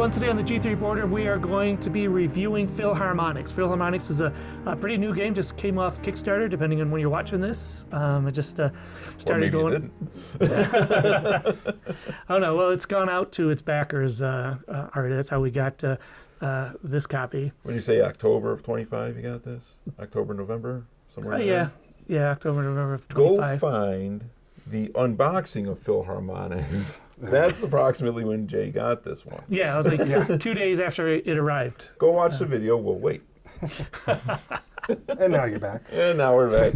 everyone. Today on the G3 Border, we are going to be reviewing Philharmonix. Philharmonix is a pretty new game, just came off Kickstarter, depending on when you're watching this. It just started going. I don't know. Well, it's gone out to its backers already. That's how we got this copy. When you say October of 25, you got this? October, November? Somewhere yeah. Yeah, October, November of 25. Go find the unboxing of Philharmonix. That's approximately when Jay got this one. Yeah, it was like 2 days after it arrived. Go watch the video. We'll wait. And now you're back. And now we're back.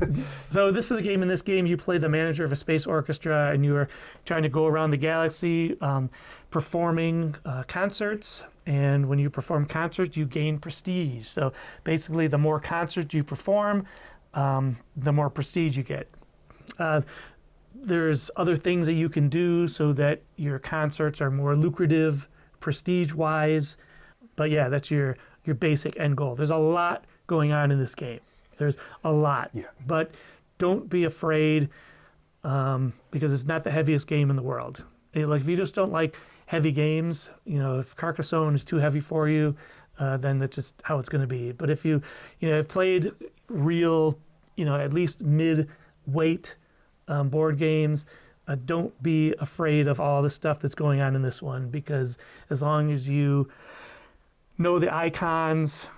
So this is a game. In this game, you play the manager of a space orchestra, and you are trying to go around the galaxy performing concerts. And when you perform concerts, you gain prestige. So basically, the more concerts you perform, the more prestige you get. There's other things that you can do so that your concerts are more lucrative, prestige-wise. But yeah, that's your basic end goal. There's a lot going on in this game. There's a lot. Yeah. But don't be afraid because it's not the heaviest game in the world. Like if you just don't like heavy games, if Carcassonne is too heavy for you, then that's just how it's going to be. But if you have played real, at least mid-weight board games, don't be afraid of all the stuff that's going on in this one, because as long as you know the icons,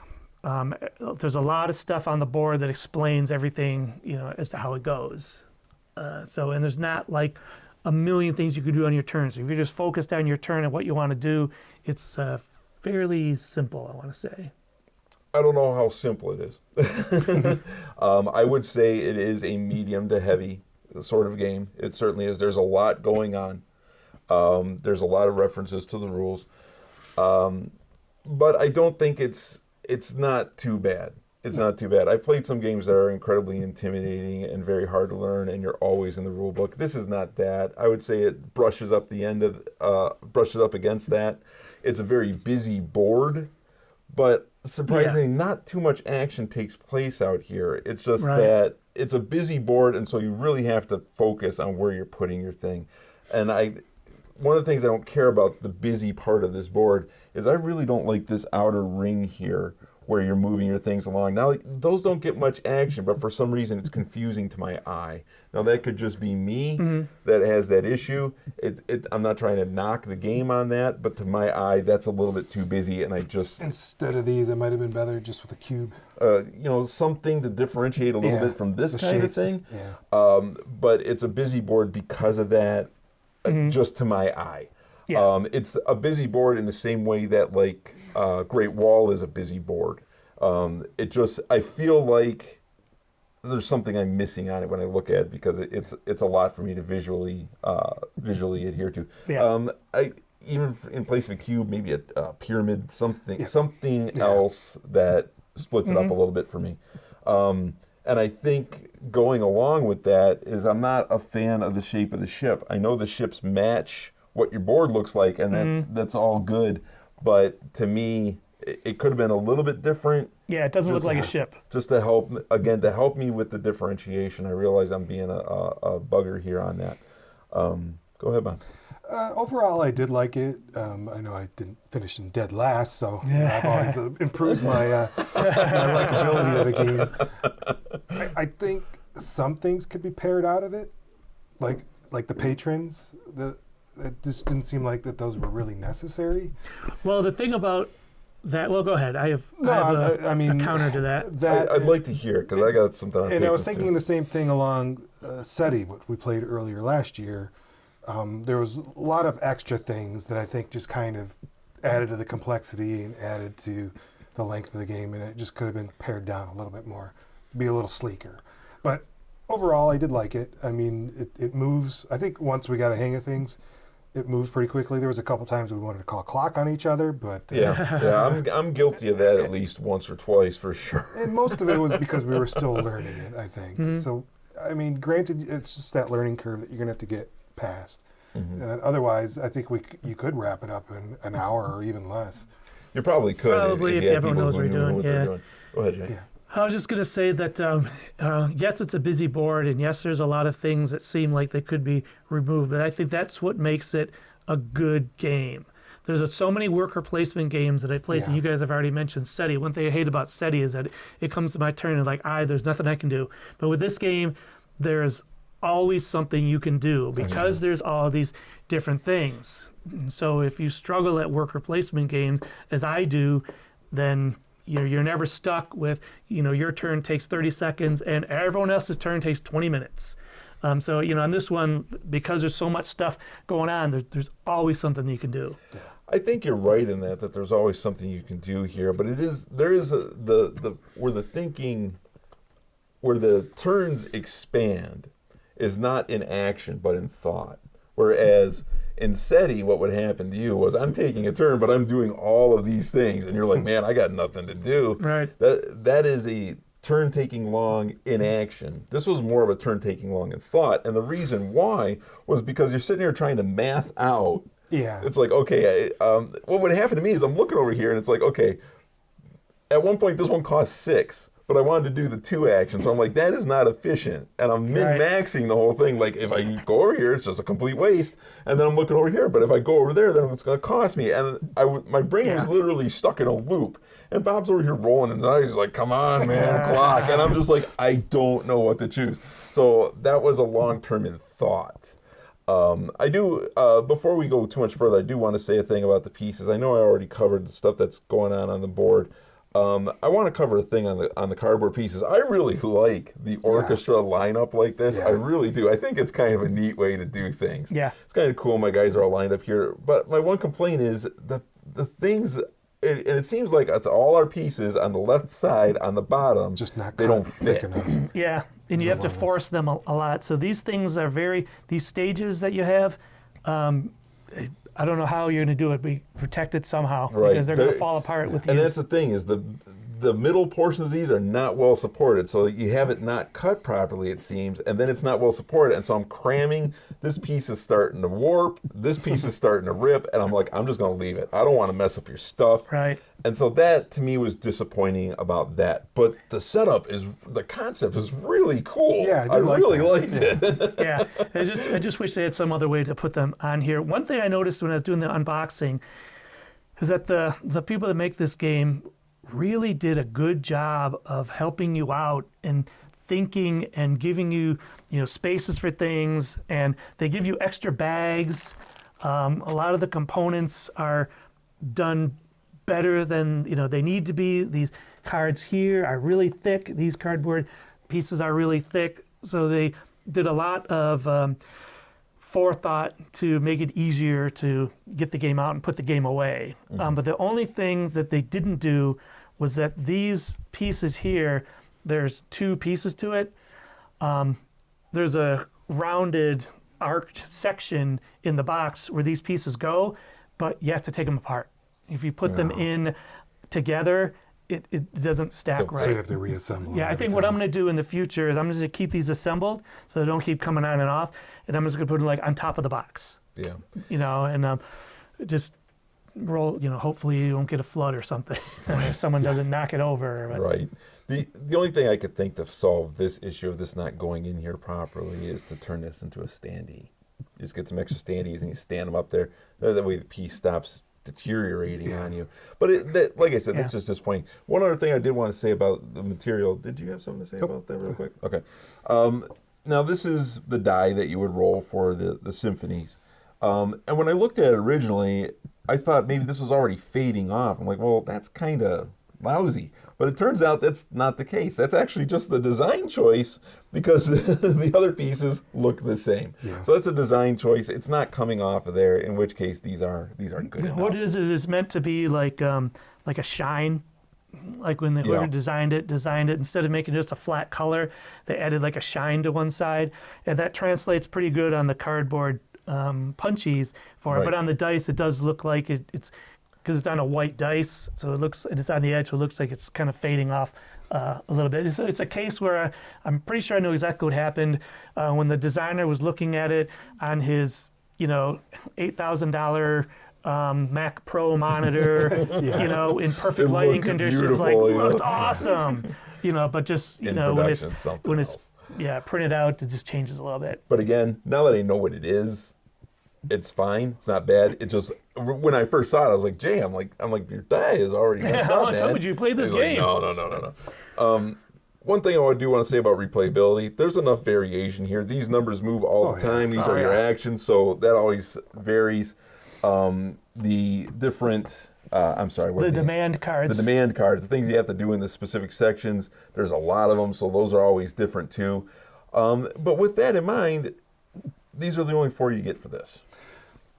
there's a lot of stuff on the board that explains everything, as to how it goes. And there's not like a million things you could do on your turn. So if you're just focused on your turn and what you want to do, it's fairly simple, I want to say. I don't know how simple it is. I would say it is a medium to heavy sort of game. It certainly is. There's a lot going on. There's a lot of references to the rules. But I don't think it's not too bad. It's not too bad. I've played some games that are incredibly intimidating and very hard to learn, and you're always in the rule book. This is not that. I would say it brushes up against that. It's a very busy board, but surprisingly, not too much action takes place out here. It's just that it's a busy board, and so you really have to focus on where you're putting your thing. And one of the things I don't care about the busy part of this board is I really don't like this outer ring here where you're moving your things along. Now, those don't get much action, but for some reason it's confusing to my eye. Now, that could just be me that has that issue. I'm not trying to knock the game on that, but to my eye, that's a little bit too busy, and I just... Instead of these, it might have been better just with a cube. Something to differentiate a little bit from this kind of thing. Yeah. But it's a busy board because of that, just to my eye. Yeah. It's a busy board in the same way that, like, Great Wall is a busy board. I feel like there's something I'm missing on it when I look at it, because it's a lot for me to visually adhere to. Yeah. Even in place of a cube, maybe a pyramid, something else that splits it up a little bit for me. And I think going along with that is I'm not a fan of the shape of the ship. I know the ships match what your board looks like, and that's all good. But to me, it could have been a little bit different. Yeah, it doesn't look like a ship. Just to help me with the differentiation. I realize I'm being a bugger here on that. Go ahead, Bob. Overall, I did like it. I know I didn't finish in dead last, so I've always improved my likability of the game. I think some things could be paired out of it, like the patrons. It just didn't seem like that those were really necessary. Well, the thing about that, well, go ahead. I have a counter to that. I'd like to hear it, because I got something on. And I was thinking the same thing along SETI, what we played earlier last year. There was a lot of extra things that I think just kind of added to the complexity and added to the length of the game, and it just could have been pared down a little bit more, be a little sleeker. But overall, I did like it. I mean, it moves. I think once we got a hang of things, it moves pretty quickly. There was a couple times we wanted to call clock on each other, but... I'm guilty of that at least once or twice, for sure. And most of it was because we were still learning it, I think. Mm-hmm. So, I mean, granted, it's just that learning curve that you're going to have to get past. Mm-hmm. And otherwise, I think you could wrap it up in an hour or even less. You probably could. Probably if everyone knows what you're doing. Go ahead, Jay. Yeah. I was just going to say that, yes, it's a busy board, and yes, there's a lot of things that seem like they could be removed, but I think that's what makes it a good game. there's so many worker placement games that I play. So Yeah. you guys have already mentioned SETI. One thing I hate about SETI is that it comes to my turn and like, there's nothing I can do. But with this game, there's always something you can do because there's all these different things. And so if you struggle at worker placement games, as I do, then you're never stuck with, your turn takes 30 seconds and everyone else's turn takes 20 minutes. So, on this one, because there's so much stuff going on, there's always something you can do. I think you're right in that there's always something you can do here, but where the turns expand is not in action, but in thought. Whereas in SETI, what would happen to you was I'm taking a turn, but I'm doing all of these things, and you're like, man, I got nothing to do. Right. That is a turn taking long in action. This was more of a turn taking long in thought, and the reason why was because you're sitting here trying to math out. Yeah. It's like, okay, what would happen to me is I'm looking over here, and it's like, okay, at one point this one costs 6. But I wanted to do the 2 actions. So I'm like, that is not efficient. And I'm min-maxing the whole thing. Like, if I go over here, it's just a complete waste. And then I'm looking over here. But if I go over there, then it's going to cost me. And my brain was literally stuck in a loop. And Bob's over here rolling his eyes. He's like, come on, man, clock. And I'm just like, I don't know what to choose. So that was a long-term in thought. I do, before we go too much further, I do want to say a thing about the pieces. I know I already covered the stuff that's going on the board. I want to cover a thing on the cardboard pieces. I really like the orchestra lineup like this. Yeah. I really do. I think it's kind of a neat way to do things. Yeah. It's kind of cool. My guys are all lined up here. But my one complaint is that the things, and it seems like it's all our pieces on the left side, on the bottom, Just not they don't thick fit. enough. Yeah, and you have to force them a lot. So these things are these stages that you have, I don't know how you're going to do it, but you protect it somehow because they're going to fall apart with you. And that's the thing is the middle portions of these are not well supported. So you have it not cut properly, it seems, and then it's not well supported. And so I'm cramming. This piece is starting to warp. This piece is starting to rip. And I'm like, I'm just going to leave it. I don't want to mess up your stuff. Right. And so that, to me, was disappointing about that. But the concept is really cool. Yeah, I really liked it. Yeah, I just wish they had some other way to put them on here. One thing I noticed when I was doing the unboxing is that the people that make this game really did a good job of helping you out and thinking and giving you, spaces for things, and they give you extra bags. A lot of the components are done better than they need to be. These cards here are really thick. These cardboard pieces are really thick. So they did a lot of forethought to make it easier to get the game out and put the game away. But the only thing that they didn't do was that these pieces here, there's 2 pieces to it. There's a rounded arced section in the box where these pieces go, but you have to take them apart. If you put them in together, it doesn't stack right. So you have to reassemble. Yeah, I think what I'm going to do in the future is I'm just going to keep these assembled so they don't keep coming on and off, and I'm just going to put them on top of the box. Yeah. And just roll. Hopefully you won't get a flood or something if someone doesn't knock it over. But. Right. The only thing I could think to solve this issue of this not going in here properly is to turn this into a standee. Just get some extra standees and you stand them up there. That way the piece stops deteriorating on you. But like I said, that's just disappointing. One other thing I did want to say about the material. Did you have something to say about that real quick? Okay. Now this is the die that you would roll for the symphonies. And when I looked at it originally, I thought maybe this was already fading off. I'm like, well, that's kind of lousy. But it turns out that's not the case. That's actually just the design choice because the other pieces look the same. Yeah. So that's a design choice. It's not coming off of there, in which case these are good enough. What it is it's meant to be like a shine. Like when whoever designed it instead of making just a flat color, they added like a shine to one side. And that translates pretty good on the cardboard punchies for it. But on the dice, it does look like it's because it's on a white dice, so and it's on the edge, so it looks like it's kind of fading off a little bit. It's a case where I'm pretty sure I know exactly what happened when the designer was looking at it on his, $8,000 Mac Pro monitor, in perfect lighting conditions, like looks awesome, but just when it's printed out, it just changes a little bit. But again, now that I know what it is, It's fine. It's not bad. It just when I first saw it, I was like, Jay, I'm like your die is already messed How up, much man. time would you play this He's game? Like, no. One thing I do want to say about replayability, there's enough variation here. These numbers move all the time. These are your actions, so that always varies. The different, I'm sorry, what are The these? demand cards. The demand cards, the things you have to do in the specific sections, there's a lot of them, so those are always different too. But with that in mind, these are the only 4 you get for this.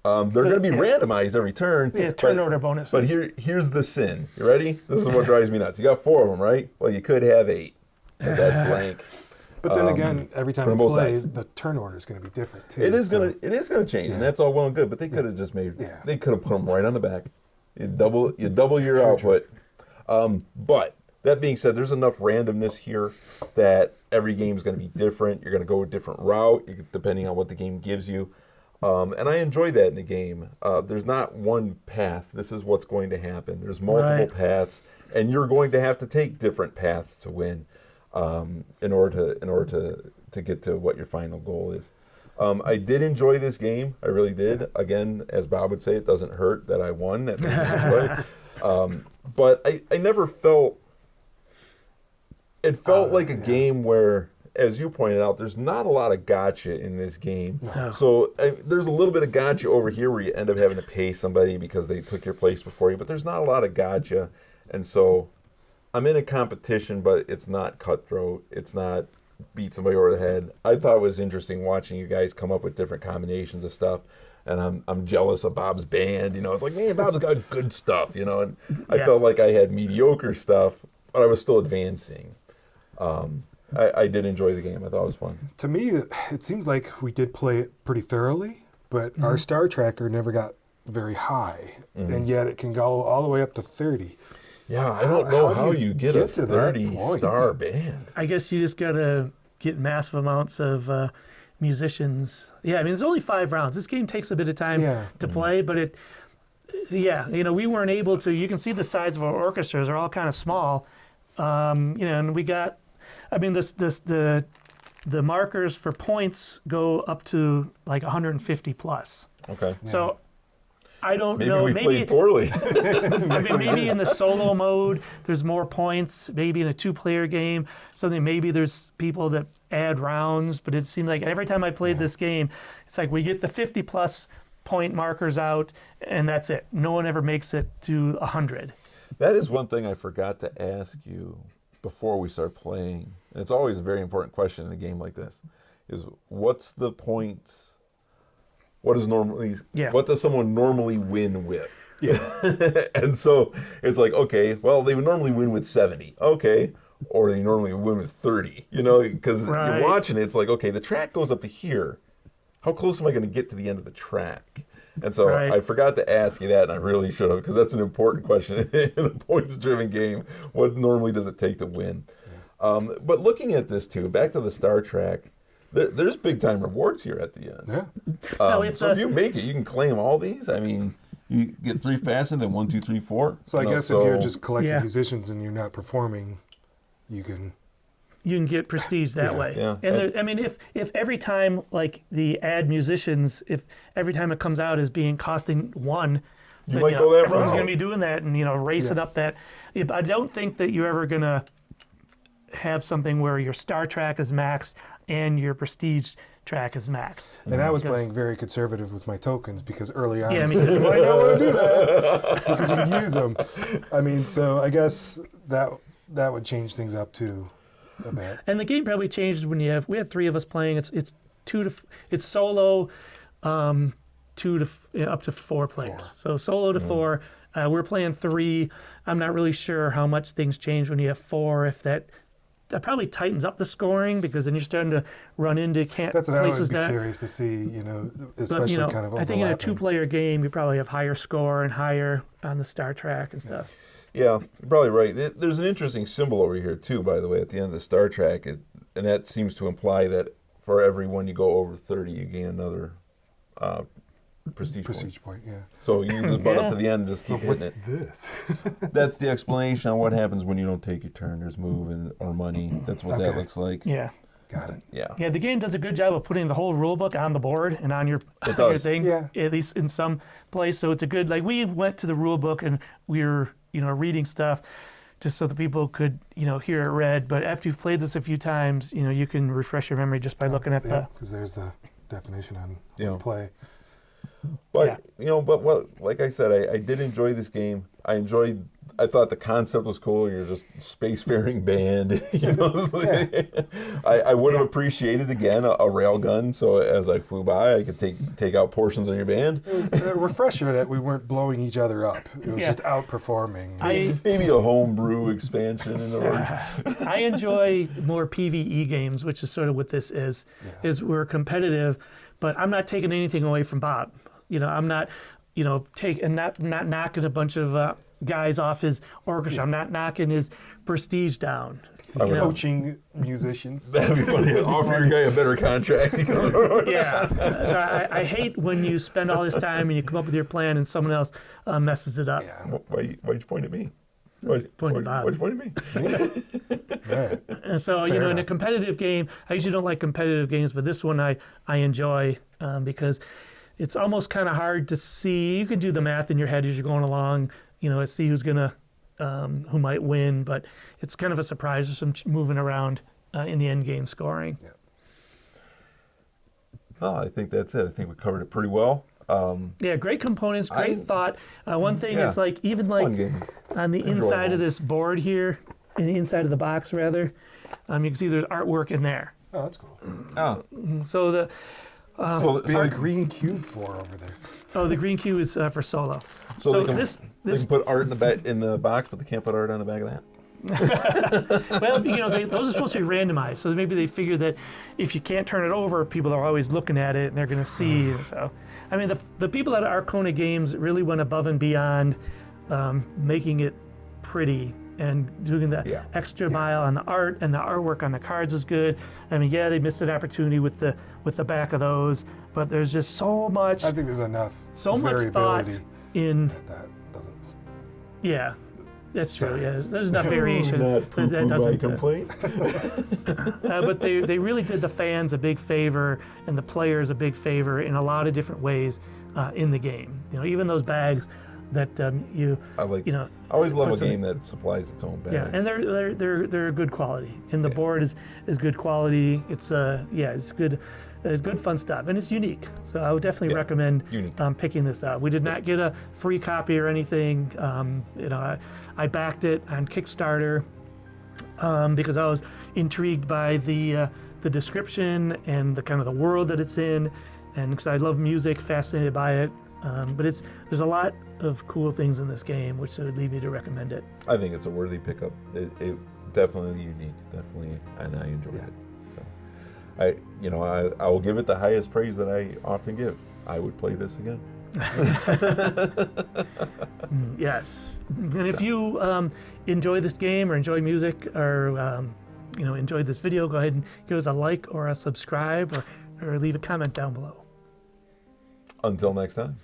They're going to be randomized every turn. Yeah, turn order bonuses. But here's the sin. You ready? This is what drives me nuts. You got 4 of them, right? Well, you could have 8. But that's blank. But then again, every time you play, the turn order is going to be different too. It is gonna change, and that's all well and good. But they could have just made. Yeah. They could have put them right on the back. You double your output. But that being said, there's enough randomness here that every game is going to be different. You're going to go a different route depending on what the game gives you. And I enjoy that in the game. There's not one path. This is what's going to happen. There's multiple paths, and you're going to have to take different paths to win in order to get to what your final goal is. I did enjoy this game. I really did. Again, as Bob would say, it doesn't hurt that I won. That made me enjoy. But I never felt. It felt like a game where, as you pointed out, there's not a lot of gotcha in this game. No. So there's a little bit of gotcha over here where you end up having to pay somebody because they took your place before you, but there's not a lot of gotcha. And so I'm in a competition, but it's not cutthroat. It's not beat somebody over the head. I thought it was interesting watching you guys come up with different combinations of stuff. And I'm jealous of Bob's band. It's like, man, Bob's got good stuff, and I felt like I had mediocre stuff, but I was still advancing. I did enjoy the game. I thought it was fun. To me, it seems like we did play it pretty thoroughly, but our star tracker never got very high, and yet it can go all the way up to 30. Yeah, I don't know how you get a to that 30-star band. I guess you just got to get massive amounts of musicians. Yeah, I mean, there's only 5 rounds. This game takes a bit of time to play, but we weren't able to. You can see the sides of our orchestras are all kind of small, and we got. I mean, the markers for points go up to like 150 plus. Okay. So I don't know. Maybe we played poorly. I mean, maybe in the solo mode there's more points. Maybe in a 2-player game, maybe there's people that add rounds. But it seemed like every time I played this game, it's like we get the 50 plus point markers out, and that's it. No one ever makes it to 100. That is one thing I forgot to ask you before we start playing. And it's always a very important question in a game like this, is what's the points? What does someone normally win with? Yeah. And so it's like, okay, well, they would normally win with 70. Okay. Or they normally win with 30, because you're watching it, it's like, okay, the track goes up to here. How close am I going to get to the end of the track? And so I forgot to ask you that, and I really should have, because that's an important question in a points-driven game. What normally does it take to win? But looking at this, too, back to the Star Track, there's big-time rewards here at the end. Yeah. So if you make it, you can claim all these. I mean, you get 3 passes, then 1, 2, 3, 4. So I guess if you're just collecting musicians and you're not performing, you can get prestige that way. Yeah. And I mean, if every time, like the add musicians, if every time it comes out as being costing 1, you might go that everyone's route. going to be doing that and racing up that. I don't think that you're ever going to have something where your star track is maxed and your prestige track is maxed. And I was playing very conservative with my tokens because early on, Yeah, I me said, too. "You might not want to do that," because you can use them. I mean, so I guess that would change things up too a bit. And the game probably changed when we had 3 of us playing. It's solo, 2 to up to 4 players. So solo to 4. We're playing 3. I'm not really sure how much things change when you have 4. If that probably tightens up the scoring, because then you're starting to run into That's what I places would be that. curious to see. Especially kind of overlapping. I think in a 2-player game, you probably have higher score and higher on the Star Track and stuff. Yeah, you're probably right. There's an interesting symbol over here, too, by the way, at the end of the Star Track. And that seems to imply that for every one you go over 30, you gain another prestige point. Yeah. So you can just butt up to the end and just keep hitting What's it. this? That's the explanation on what happens when you don't take your turn. There's move or money. That's what that looks like. Yeah. Got it. Yeah. Yeah, the game does a good job of putting the whole rule book on the board and on your, It your does. thing, Yeah. at least in some place. So it's a good, like we went to the rule book and we were, reading stuff just so that people could, hear it read. But after you've played this a few times, you can refresh your memory just by looking at the, because there's the definition on Yeah. play. But like I said, I did enjoy this game. I thought the concept was cool. You're just spacefaring band. I would have appreciated again a rail gun. So as I flew by, I could take out portions of your band. It was a refresher that we weren't blowing each other up. It was Yeah. just outperforming. Maybe a homebrew expansion in the works. I enjoy more PvE games, which is sort of what this is. Yeah. Is we're competitive, but I'm not taking anything away from Bob. I'm not, not knocking a bunch of guys off his orchestra. Yeah. I'm not knocking his prestige down. Coaching musicians. That'd be funny. Offer your guy a better contract. Yeah. So I hate when you spend all this time and you come up with your plan and someone else messes it up. Yeah. Why'd you point at me? Why'd Point at Bob. you point at me? Right. And so, Fair in a enough. competitive game, I usually don't like competitive games, but this one I enjoy because it's almost kind of hard to see. You can do the math in your head as you're going along, see who's going to, who might win, but it's kind of a surprise. There's some moving around in the end game scoring. Yeah. No, I think that's it. I think we covered it pretty well. Yeah, great components, great thought. One thing is like, even Fun like game. on the inside Enjoyable. of this board here, in the inside of the box rather, you can see there's artwork in there. Oh, that's cool. Oh, So the Big green cube for over there. the green cube is for solo. so they can, this they can put art in the box, but they can't put art on the back of that. well, those are supposed to be randomized. So maybe they figure that if you can't turn it over, people are always looking at it and they're going to see. And so, I mean, the people at Arcona Games really went above and beyond making it pretty and doing the extra mile on the art, and the artwork on the cards is good. I mean, yeah, they missed an opportunity with the back of those, but there's just so much I think there's enough so much thought variability in. that doesn't. Yeah, that's true. Sorry. Yeah, there's enough variation Not that my doesn't. complaint. But they really did the fans a big favor and the players a big favor in a lot of different ways in the game. Even those bags that you I like. I always love a put some- game that supplies its own bags. yeah, and they're good quality. And the board is good quality. It's it's good. It's good fun stuff, and it's unique. So I would definitely recommend unique. picking this up. We did not get a free copy or anything. I backed it on Kickstarter because I was intrigued by the description and the kind of the world that it's in, and because I love music, fascinated by it. But there's a lot of cool things in this game, which would lead me to recommend it. I think it's a worthy pickup. It definitely unique, definitely, and I enjoyed it. So, I will give it the highest praise that I often give. I would play this again. Yes, and if you enjoy this game or enjoy music or enjoyed this video, go ahead and give us a like or a subscribe or leave a comment down below. Until next time.